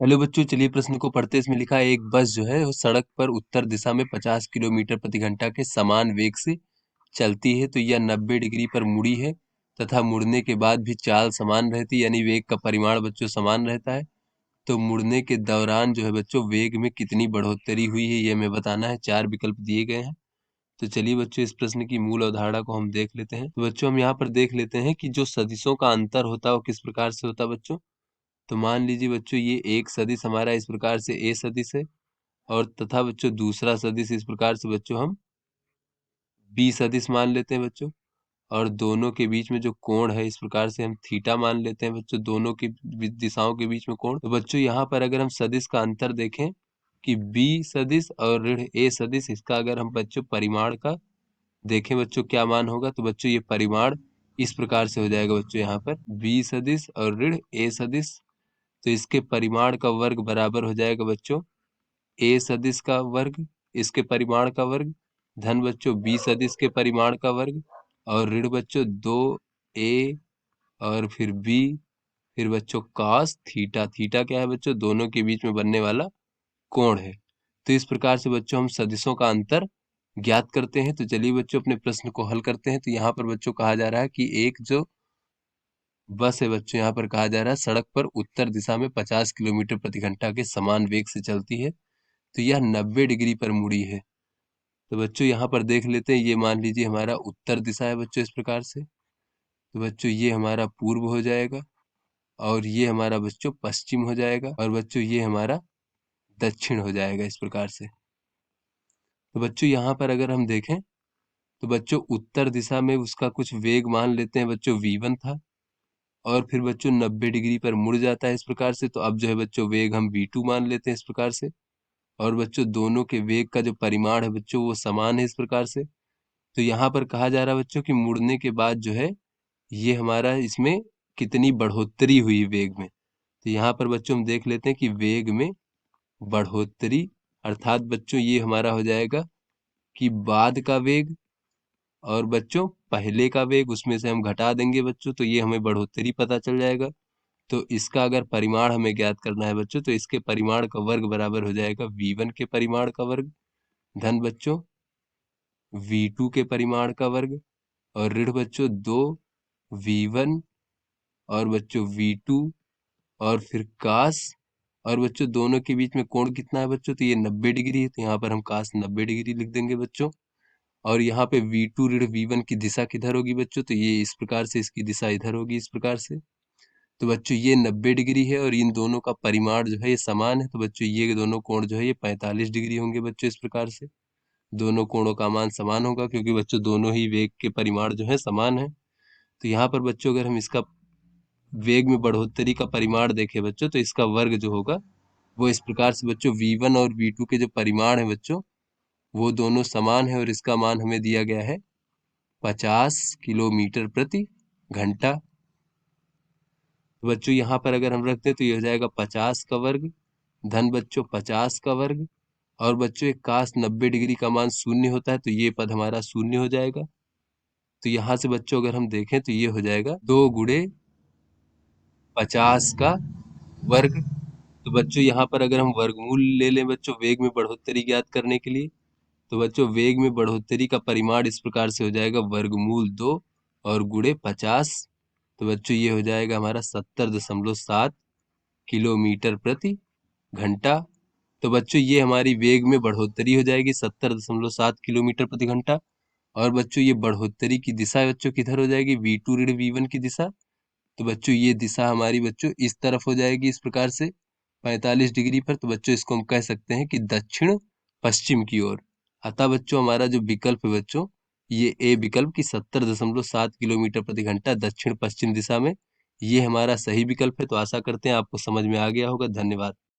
Hello बच्चों, चलिए प्रश्न को पढ़ते हैं। इसमें लिखा है एक बस जो है वो सड़क पर उत्तर दिशा में 50 किलोमीटर प्रति घंटा के समान वेग से चलती है। तो यह 90 डिग्री पर मुड़ी है तथा मुड़ने के बाद भी चाल समान रहती है, यानी वेग का परिमाण बच्चों समान रहता है। तो मुड़ने के दौरान जो है बच्चों वेग में कितनी बढ़ोतरी हुई है ये हमें बताना है। 4 विकल्प दिए गए हैं। तो चलिए बच्चों इस प्रश्न की मूल अवधारणा को हम देख लेते हैं। तो बच्चों हम यहाँ पर देख लेते हैं कि जो सदिशों का अंतर होता है वो किस प्रकार से होता है बच्चों। तो मान लीजिए बच्चों ये एक सदिश हमारा इस प्रकार से ए सदिश है, और तथा बच्चों दूसरा सदिश इस प्रकार से बच्चों हम बी सदिश मान लेते हैं बच्चों। और दोनों के बीच में जो कोण है इस प्रकार से हम थीटा मान लेते हैं बच्चों, दोनों की दिशाओं के बीच में कोण। तो बच्चों यहाँ पर अगर हम सदिश का अंतर देखें कि बी सदिश और ऋण ए सदिश, इसका अगर हम बच्चों परिमाण का देखें बच्चों क्या मान होगा, तो बच्चों ये परिमाण इस प्रकार से हो जाएगा बच्चों। यहाँ पर बी सदिश और ऋण ए सदिश, तो इसके परिमाण का वर्ग बराबर हो जाएगा बच्चों ए सदिश का वर्ग, इसके परिमाण का वर्ग, धन बच्चों बी सदिश के परिमाण का वर्ग, और ऋण बच्चों 2a और फिर b, फिर बच्चों cos थीटा। थीटा क्या है बच्चों, दोनों के बीच में बनने वाला कोण है। तो इस प्रकार से बच्चों हम सदिशों का अंतर ज्ञात करते हैं। तो चलिए बच्चों अपने प्रश्न को हल करते हैं। तो यहाँ पर बच्चों कहा जा रहा है कि एक जो बस है बच्चों, यहाँ पर कहा जा रहा है सड़क पर उत्तर दिशा में 50 किलोमीटर प्रति घंटा के समान वेग से चलती है। तो यह 90 डिग्री पर मुड़ी है। तो बच्चों यहाँ पर देख लेते हैं, ये मान लीजिए हमारा उत्तर दिशा है बच्चों इस प्रकार से। तो बच्चों ये हमारा पूर्व हो जाएगा, और ये हमारा बच्चों पश्चिम हो जाएगा, और बच्चों ये हमारा दक्षिण हो जाएगा इस प्रकार से। तो बच्चों यहाँ पर अगर हम देखें तो बच्चों उत्तर दिशा में उसका कुछ वेग मान लेते हैं बच्चों v1 था, और फिर बच्चों 90 डिग्री पर मुड़ जाता है इस प्रकार से। तो अब जो है बच्चों वेग हम v2 मान लेते हैं इस प्रकार से। और बच्चों दोनों के वेग का जो परिमाण है बच्चों वो समान है इस प्रकार से। तो यहाँ पर कहा जा रहा है बच्चों कि मुड़ने के बाद जो है ये हमारा इसमें कितनी बढ़ोतरी हुई वेग में। तो यहाँ पर बच्चों हम देख लेते हैं कि वेग में बढ़ोतरी, अर्थात बच्चों ये हमारा हो जाएगा कि बाद का वेग, और बच्चों पहले का वेग उसमें से हम घटा देंगे बच्चों, तो ये हमें बढ़ोतरी पता चल जाएगा। तो इसका अगर परिमाण हमें ज्ञात करना है बच्चों, तो इसके परिमाण का वर्ग बराबर हो जाएगा v1 के परिमाण का वर्ग, धन बच्चों v2 के परिमाण का वर्ग, और ऋण बच्चों 2v1 और बच्चों v2, और फिर कास, और बच्चों दोनों के बीच में कोण कितना है बच्चों, तो ये 90 डिग्री है। तो यहाँ पर हम कास 90 डिग्री लिख देंगे बच्चों। और यहाँ पे v2 ऋण v1 की दिशा किधर होगी बच्चों, तो ये इस प्रकार से, इसकी दिशा इधर होगी इस प्रकार से। तो बच्चों ये 90 डिग्री है, और इन दोनों का परिमाण जो है ये समान है। तो बच्चों ये दोनों कोण जो है ये 45 डिग्री होंगे बच्चों इस प्रकार से। दोनों कोणों का मान समान होगा, क्योंकि बच्चों दोनों ही वेग के परिमाण जो है समान है। तो यहाँ पर बच्चों अगर हम इसका वेग में बढ़ोतरी का परिमाण देखें बच्चों, तो इसका वर्ग जो होगा वो इस प्रकार से बच्चों v1 और v2 के जो परिमाण है बच्चों वो दोनों समान है, और इसका मान हमें दिया गया है 50 किलोमीटर प्रति घंटा। तो बच्चों यहाँ पर अगर हम रखते हैं तो ये हो जाएगा 50 का वर्ग, धन बच्चों 50 का वर्ग, और बच्चों एक काश 90 डिग्री का मान शून्य होता है, तो ये पद हमारा शून्य हो जाएगा। तो यहाँ से बच्चों अगर हम देखें तो ये हो जाएगा 2 गुणे 50 का वर्ग। तो बच्चों यहाँ पर अगर हम वर्गमूल ले लें बच्चों वेग में बढ़ोतरी ज्ञात करने के लिए, तो बच्चों वेग में बढ़ोतरी का परिमाण इस प्रकार से हो जाएगा वर्गमूल 2 और गुणे 50। तो बच्चों ये हो जाएगा हमारा 70.7 किलोमीटर प्रति घंटा। तो बच्चों ये हमारी वेग में बढ़ोतरी हो जाएगी 70.7 किलोमीटर प्रति घंटा। और बच्चों ये बढ़ोतरी की दिशा बच्चों किधर हो जाएगी, v2 ऋण v1 की दिशा। तो बच्चों ये दिशा हमारी बच्चों इस तरफ हो जाएगी इस प्रकार से 45 डिग्री पर। तो बच्चों इसको हम कह सकते हैं कि दक्षिण पश्चिम की ओर। अतः बच्चों हमारा जो विकल्प है बच्चों ये ए विकल्प की 70.7 किलोमीटर प्रति घंटा दक्षिण पश्चिम दिशा में, ये हमारा सही विकल्प है। तो आशा करते हैं आपको समझ में आ गया होगा। धन्यवाद।